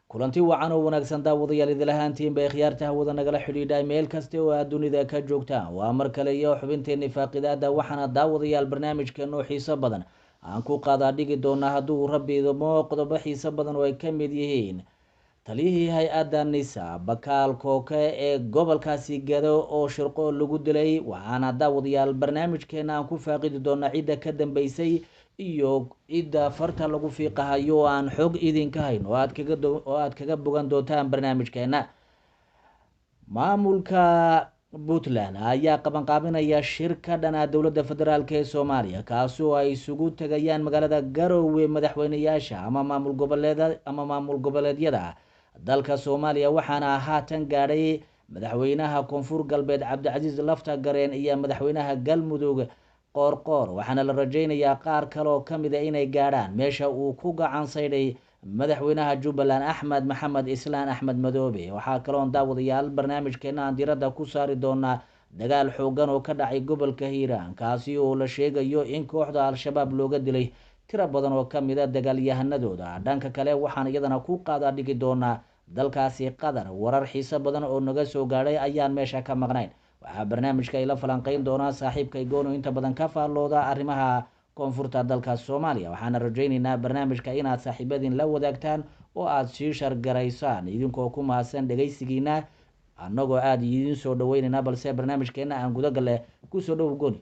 kulanti wacan oo wanaagsan daawadayaal idil ahaantiin bay khiyaarta hawada nagala xidhiidhay meel kasta oo aad dunida ka joogtaan waa mar kale iyo xubinteennii faaqidaada waxaana daawadayaal barnaamijkeena oo xiiso badan aan ku qaadaa dhigi doonaa hadduu rabbi idmo qodobo xiiso badan oo ay ka mid yihiin taliyihii hay-adda nisa bakaal kooke ee gobolkaasi gado oo shirqo lagu dilay waxaana daawadayaal barnaamijkeena aan ku faaqidi doonaa cidda ka dambeysay iyo cidda farta lagu fiiqahayo oo aan xog idinka hayn oo aad kaga bogan doontaan barnaamijkeena. maamulka puntland ayaa qabanqaabinaya shir ka dhana dowladda federaalk ee soomaaliya kaasi oo ay isugu tegayaan magaalada garowe madaxweyneyaasha ama maamul goboleedyada dalka soomaaliya waxaana haatan gaadhay madaxweynaha koonfur galbeed cabdicasiis lafta gareen iyo madaxweynaha galmudug qoorqoor waxaana la rajeynayaa qaar kaleoo kamid a inay gaadhaan meesha uu ku gacan saydhay madaxweynaha jubbaland axmed maxamed islaan axmed madoobe. waxaa kaloon daawadayaal barnaamijkeena aan diradda ku saari doonaa dagaal xoogan oo ka dhacay gobolka hiiraan kaasi oo la sheegayo in kooxda al-shabaab looga dilay tiro badan oo kamid a dagaalyahanadooda. dhanka kale waxaan iyadana ku qaadaa dhigi doonaa dalkaasi qatar warar xiiso badan oo naga soo gaadhay ayaan meesha ka maqnayn. waxaa barnaamijka ila falanqeyn doonaa saaxiibka igoono inta badan ka faallooda arrimaha koonfurta dalka soomaaliya. waxaana rajeyneynaa barnaamijka inaad saaxiibadiin la wadaagtaan oo aada sii shargaraysaan idinkoo ku mahadsan dhegeysigiina annagoo aada idiin soo dhaweyneynaa balse barnaamijkeena aan gudagale kusoo dhow gooni.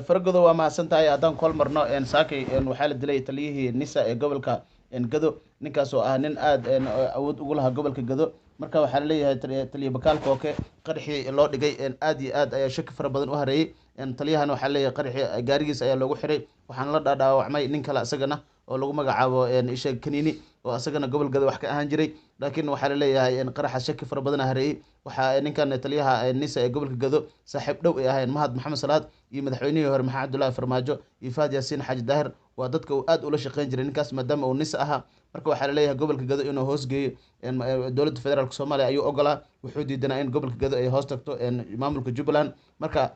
fargodo waa mahadsan tahay haddaan kol marno saakay waxaa la dilay taliyihii nisa ee gobolka gado ninkaas oo ah nin aada awood ugu lahaa gobolka gado. marka waxaa laleeyahay taliya bakaal kooke qaraxii loo dhigay aad iyo aad ayaa shaki fara badan u hareeyey. taliyahan waxaa leeyahay qaraxii gaarigiisa ayaa loogu xiray waxaana la dhaadhaawacmay nin kale isagana oo lagu magacaabo isha kaniini oo isagana gobol gado wax ka ahaan jiray. laakiin waxaa laleeyahay qaraxaas shaki fara badan hareeyey. waxaa ninkan taliyaha nisa ee gobolka gado saaxiib dhow ay ahayn mahad maxamed salaad iyo madaxweynihii hore maxamed cabdullaahi farmaajo iyo faad yaasiin xaaji daahir waa dadka uu aad ula shaqeyn jiray ninkaas maadaama uu nisa ahaa. marka waxaa laleeyahay gobolka gado inuu hoosgeeyo dowladda federaalk soomaaliya ayuu ogolaa wuxuu diidanaa in gobolka gado ay hoos tagto maamulka jubbaland. marka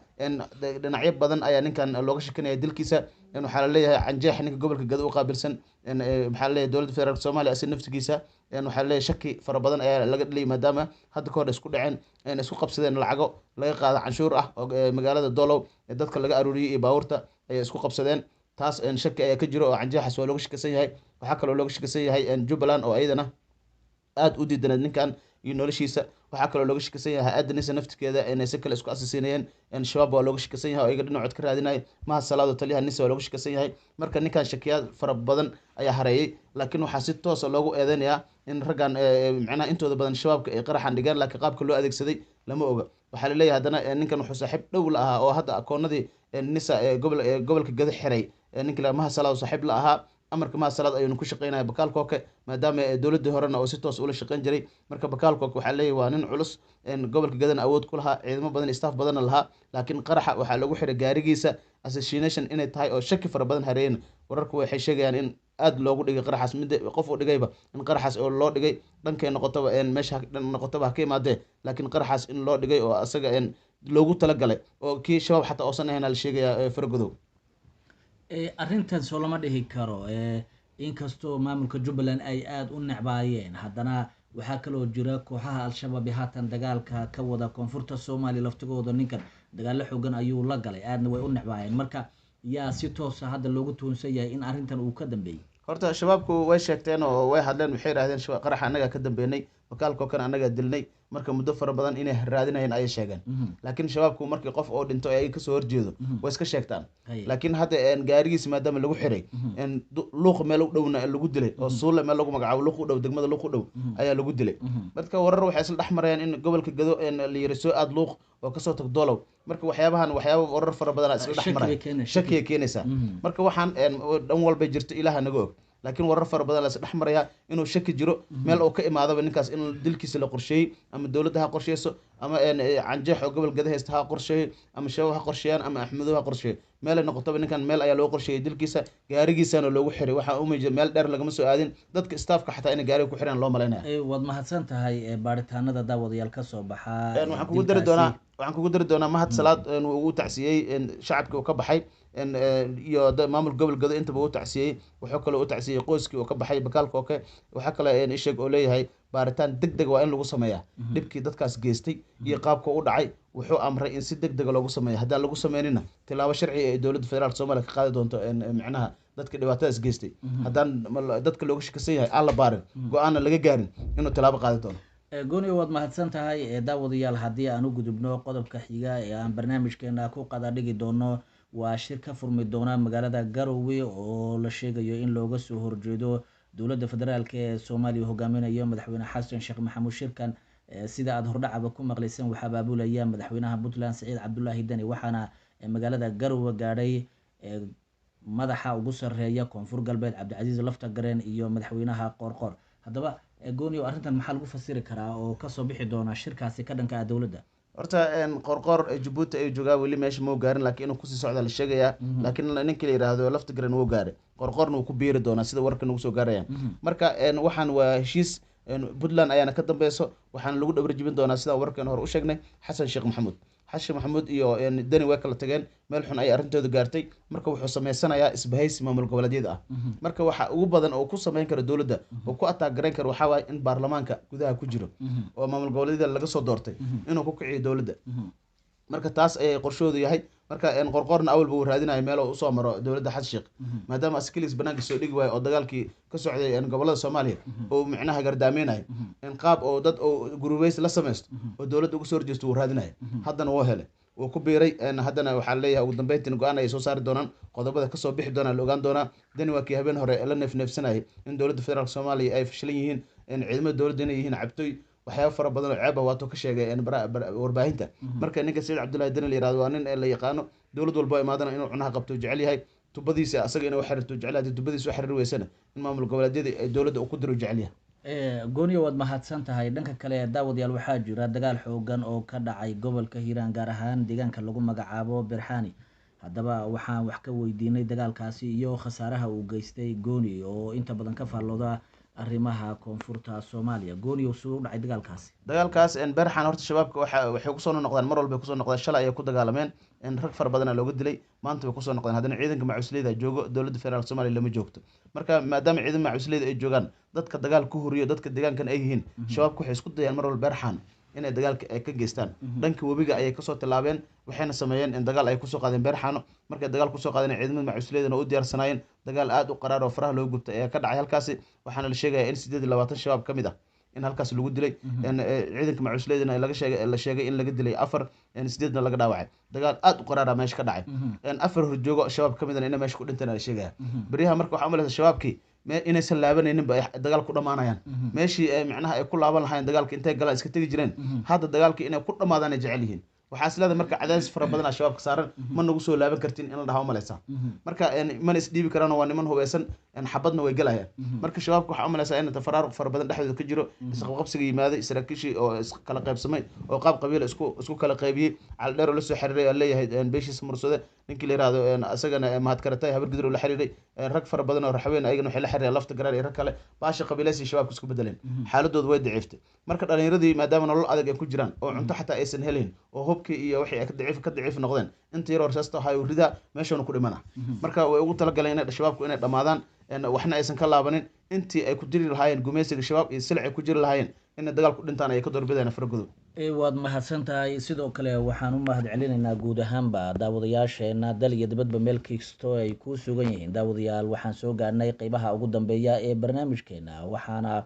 dhinacyo badan ayaa ninkan looga shakinaya dilkiisa. waxaa laleeyahay canjeex ninka gobolka gado u qaabilsan maxaa laleeyahay dowladda federaalk soomaaliya asi naftigiisa waxaa laleeyahay shaki fara badan ayaa laga dhaliyay maadaama hadda ka hor isku dhaceen isku qabsadeen lacago laga qaado canshuur ah oo magaalada dolow dadka laga aruuriyey iyo baabuurta ayay isku qabsadeen. taas shaki ayaa ka jiro oo canjeexaas waa looga shakisan yahay. waxaa kaloo looga shakisan yahay jubbaland oo ayadana aada u diidaneed ninkan iyo noloshiisa. waxaa kaloo looga shakisan yahay hay-adda nisa naftirkeeda inay si kale isku asasiinayeen shabaab waa looga shakisan yahay oo iyaga dhinacood ka raadinaya mahad salaado taliyaha nisa waa looga shakisan yahay. marka ninkan shakiyaad fara badan ayaa hareeyey laakiin waxaa si toosa loogu eedeynayaa in raggan macnaha intooda badan shabaabka ay qaraxan dhigeen laakiin qaabka loo adeegsaday lama oga. waxaa laleeyahay haddana ninkan wuxuu saaxiib dhow la ahaa oo hadda akoonadii nisa gobolka gado xiray ninka mahad salaado saaxiib la ahaa. amarka mahad salaad ayuuna ku shaqeynaya bakaal kooke maadaama dowladii horena oo si toos ula shaqeyn jiray. marka bakaal kooke waxaa leeyahy waa nin culus gobolka gadana awood ku lahaa ciidamo badan staff badanna lahaa laakiin qaraxa waxaa lagu xiray gaarigiisa assassination inay tahay oo shaki fara badan hareeyen. wararku waxay sheegayaan in aada loogu dhigay qaraxaas mid qof uu dhigayba in qaraxaas oo loo dhigay dhankay noqotaba meesha noqotaba ha ka imaadee laakiin qaraxaas in loo dhigay oo asaga loogu talagalay oo kii shabaab xataa oosan ahayn la sheegaya fargodow. arrintan soo lama dhihi karo inkastoo maamulka jubbaland ay aada u necbaayeen haddana waxaa kaloo jira kooxaha al-shabaab haatan dagaalka ka wada koonfurta soomaaliya laftigooda ninkan dagaalo xoogan ayuu la galay aadna way u necbaayeen. marka yaa si toosa hadda loogu tuunsan yahay in arrintan uu ka dambeeyey. horta shabaabku way sheegteen oo way hadleen waxay yidhahdeen qaraxa annagaa ka dambeynay bakaalkookan annagaa dilnay marka muddo fara badan inay raadinayeen ayay sheegeen. laakiin shabaabku markii qof oo dhinto ay kasoo horjeedo way iska sheegtaan. laakiin hadda gaarigiisa maadaama lagu xiray luuq meel u dhowna lagu dilay oo suulle meel lagu magacaabo luuq u dhow degmada luuq u dhow ayaa lagu dilay. dadka warar waxay isla dhex marayaan in gobolka gado la yiri soo aad luuq oo kasoo tag dolow. marka waxyaaba warar fara badan isla dhex maraya shakiya keenaysaa. marka waxaan dhan walbay jirto ilaaha naga og laakiin warar fara badan la is dhex marayaa inuu shaki jiro meel uu ka imaadaba ninkaas in dilkiisa la qorsheeyey ama dowladda ha qorsheyso ama canjeex oo gobol gada haysta ha qorsheeyo ama shabaab ha qorsheeyaan ama axmedow ha qorsheeyo meelay noqotaba ninkan meel ayaa loo qorsheeyey dilkiisa gaarigiisana loogu xiray. waxaa umay meel dheer lagama soo aadin dadka staffka xataa inay gaariga ku xiraan loo malaynaya. waad mahadsan tahay baaritaanada daawadayaal ka soo baxaa. waxaan kugu dari doonaa waxaan kugu dari doonaa mahad salaad uu tacsiyey shacabkii uu ka baxay iyo maamul gobol gado intaba uu tacsiyey wuxuu kaloo u tacsiyey qoyskii uu ka baxay bakaalka oke waxaa kale isheeg oo leeyahay baaritaan deg deg waa in lagu sameeyaa dhibkii dadkaas geystay iyo qaabka u dhacay wuxuu amray in si deg dega loogu sameeya haddaan lagu sameynina tilaabo sharci ay dowladda federaalk soomaaliya ka qaadi doonto micnaha dadka dhibaatadaas geystay haddaan dadka looga shakisan yahay aan la baarin go-aanna laga gaarin inuu tilaabo qaadi doono gooni waad mahadsan tahay daawadayaal haddii aan u gudubno qodobka xiga ee aan barnaamijkeena ku qadadhigi doono waa shir ka furmi doona magaalada garowe oo la sheegayo in looga soo horjeedo dowladda federaalk ee soomaaliya hogaaminayo madaxweyne xasan sheekh maxamuud. shirkan sida aada hordhacaba ku maqlayseen waxaa baabulaya madaxweynaha puntland saciid cabdulaahi deni waxaana magaalada garowe gaadhay madaxa ugu sareeya koonfur galbeed cabdicasiis lafta gareen iyo madaxweynaha qoorqoor. haddaba gooni arrintan maxaa lagu fasiri karaa oo kasoo bixi doona shirkaasi ka dhanka ah dowladda? horta qoorqoor jabuuti ayuu joogaa weli meesha mau gaarin laakiin inuu kusii socda la sheegayaa laakiin ninkii la yidhaahdo lafta garan wuu gaaray qoorqoorna wuu ku biiri doonaa sida warka nagu soo gaarayaan marka waxaan waa heshiis puntland ayaana ka dambeyso waxaana lagu dhabarjibin doonaa sidaan warkan hore u sheegnay xasan sheekh maxamuud iyo deni way kala tageen meel xun ay arrintooda gaartay marka wuxuu sameysanayaa isbahaysi maamul goboleedyada ah marka waxa ugu badan oo ku sameyn kara dowladda oo ku attack gareyn kara waxaa waaye in baarlamaanka gudaha ku jiro oo maamul goboleedyada laga soo doortay inuu ku kiciyo dowladda marka taas ayay qorshoodu yahay marka qorqoorna awalba uu raadinayo meel oo usoo maro dowladda xasan sheekh maadaama askilis banaanka soo dhigi waayo oo dagaalkii ka socday gobolada soomaaliya oo micnaha gardaameynaya qaab oo dad oo gurubeys la sameysto oo dowladda uga soo horjeesto uu raadinayo haddana wuu helay wuu ku biiray haddana waxaa leeyahay ugu dambeyntiin go-aan ay soo saari doonaan qodobada kasoo bixi doonaa la ogaan doonaa deni waa kii habeen hore la neefneefsanayay in dowladda federaalk soomaaliya ay fashilan yihiin ciidamada dowladda inay yihiin cabtoy waxyaaba fara badan oo ceeba waatuu ka sheegay warbaahinta marka ninka saciid cabdullahi deni la yirahdo waa nin la yaqaano dowlad walba imaadana inuu cunaha qabto jecel yahay tubadiisa asaga inuu xiriirto jecel yahay tubadiisa u xiriir weysana in maamul goboleedyada ay dowladda uu ku diro jecel yahay gooniyo waad mahadsan tahay. dhanka kale daawadayaal waxaa jira dagaal xoogan oo ka dhacay gobolka hiiraan gaar ahaan deegaanka lagu magacaabo berxani. haddaba waxaan wax ka weydiinay dagaalkaasi iyo khasaaraha uu geystay gooni oo inta badan ka faallooda arrimaha koonfurta soomaaliya. gooniyo suu u dhacay dagaalkaas berxan horta shabaabka waxay kusoo noqdaan mar walba kusoo noqdaan shalay ayay ku dagaalameen rag fara badana looga dilay maanta way kusoo noqdeen haddana ciidanka macusleyda joogo dowladda federaalk soomaaliya lama joogto marka maadaama ciidan macusleyda ay joogaan dadka dagaal ku huriyo dadka deegaankan ay yihiin shabaabka waxay isku dayaan mar walba berxan inay dagaalka ay ka geystaan dhanka webiga ayay kasoo tilaabeen waxayna sameeyeen in dagaal ay kusoo qaadeen beerxaano markay dagaal kusoo qaadeen ciidamada macusleydan oo u diyaarsanaayeen dagaal aada u qaraar oo faraha loo gubtay ayaa ka dhacay halkaasi waxaana la sheegaya in 28 shabaab ka mid ah in halkaas lagu dilay ciidanka macusleydan la sheegay in laga dilay 4 8 laga dhaawacay dagaal aada u qaraara meesha ka dhacay 4 horjoogo shabaab ka mid ah in meesha ku dhinteen la sheegaya bariyaha marka waxaa umalaysa shabaabkii inaysan laabanayninba ay dagaal ku dhamaanayaan meeshii micnaha ay ku laaban lahayn dagaalka intay galaan iska tegi jireen hadda dagaalkii inay ku dhamaadaan ay jecel yihiin waxaa isleeda marka cadaadis fara badan shabaabka saaran ma nagu soo laaban kartin in la dhaha umalaysa marka mana isdhiibi karaan waa niman hubeysan xabadna way galayaan marka shabaabka waxaa umalaysa in tafaraaruq fara badan dhexdooda ka jiro isqabqabsiga yimaaday saraakiishii oo iskala qaybsamay oo qaab qabiil isku kala qaybiyey caldheer oo lasoo xiriiray aa leeyahay beeshiisa mursade ninkii la yihahdo isagana mahadkaratay habar gidir oo la xiriiray rag fara badan oo raxween ayagana waxay la xiriireen lafta garaar iyo rag kale baasha qabiilaysi shabaabka isku bedeleen xaaladooda way daciiftay marka dhalinyaradii maadaama nolol adag ay ku jiraan oo cunto xataa aysan helayn oo hubkii iyo wixii ay ka daciif noqdeen inta yar horsaasta hayo ridaa meeshoona ku dhimana marka way ugu talagaleen inay shabaabku inay dhamaadaan waxna aysan ka laabanin intii ay ku jiri lahaayeen gumeysiga shabaab iyo silic ay ku jiri lahaayeen inay dagaal ku dhintaan ay ka doorbideen faragodow. waad mahadsan tahay. sidoo kale waxaan u mahad celinaynaa guud ahaanba daawadayaasheena dal iyo dibadba meel kastoo ay ku sugan yihiin. daawadayaal waxaan soo gaarnay qeybaha ugu dambeeya ee barnaamijkeena waxaana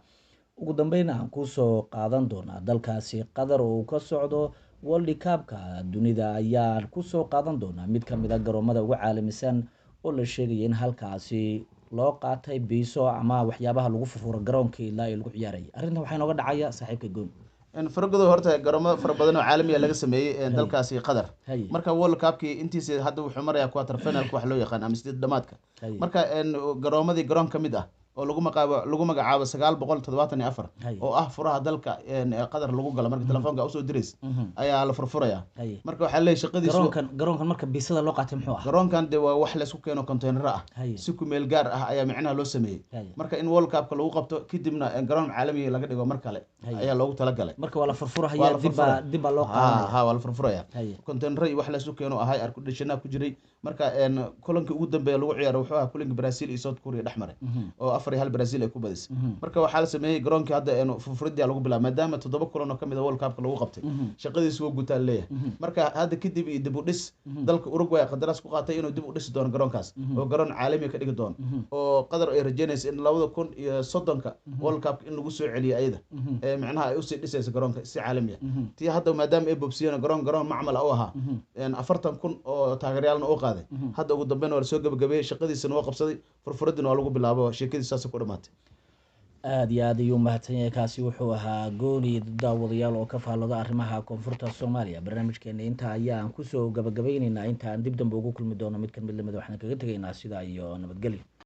ugu dambeyn aan kusoo qaadan doonaa dalkaasi qatar oo uu ka socdo world cupka dunida ayaan kusoo qaadan doonaa mid ka mid a garoomada ugu caalamisan oo la sheegaya in halkaasi loo qaatay biiso ama waxyaabaha lagu furfuro garoonka ilaa ay lagu ciyaarayay. arrintan waxaa inooga dhacaya saaxiibka goon faragodo horta garoomo fara badan oo caalamiya laga sameeyey dalkaasi qatar marka world cupkii intiisa hadda wuxuu marayaa quarter finalka wax loo yaqaan ama sideed dhamaadka marka garoomadii garoon ka mid ah oo lagu magacaabo 974 Hay. oo ah furaha dalka qadar lagu galo marka telefoonka usoo dirays ayaa la furfuraya Hay. marka waxaa leeyahay shaqadiisu garoonkan marka bisada loo qaatay muxuu ah garoonkan de waa wax laysku keeno container ah Hay. si ku meel gaar ah ayaa micnaha loo sameeyey Hay. marka in World Cup-ka lagu qabto kadibna garoon caalami laga dhigo mar kale Hay. ayaa loogu talagalay marka waa la Waa furfurahaya la furfuraya. dib baa loo qaadanaya waa la furfuraya Hay. container iyo wax laysku keeno ahay arkudhishana ku jiray marka kulankii ugu dambeeya lagu ciyaaro wuxuu ahaa kulanka Brazil iyo South Korea dhexmaray oo 4-1 Brazil ay ku badisay marka waxaa la sameeyey garoonkii hadda furfuridii lagu bilaabay maadaama 7 kulan oo kamid ah World Cup-ka lagu qabtay shaqadiisu waa gutaan leeyahay marka hadda kadib iyo dib u dhis dalka Uruguay qadaraas ku qaatay inuu dib u dhisi doono garoonkaas oo garoon caalami ka dhigi doono oo qadar ay rajeynayso in 2030ka World Cup in lagu soo celiyo ayada macnaha ay u sii dhisayso garoonka si caalami ah tii hadda maadaama ay bobsiyeen garoon macmal ah oo ahaa 40,000 oo taageerayaalna oo qaaday hadda ugu dambeyn waa soo gabagabeeyay shaqadiisana waa qabsaday furfuridina waa lagu bilaabo sheekadiisa saas ku dhamaatay aad iyo aad ayuu mahadsan yahay kaasi wuxuu ahaa gooni daawadayaal oo ka faallooda arrimaha koonfurta Soomaaliya barnaamijkeena inta ayaan kusoo gabagabaynaynaa intaan dib dambe ugu kulmi doono mid kan mid lamid waxaan kaga tegaynaa sidaa iyo nabadgelyo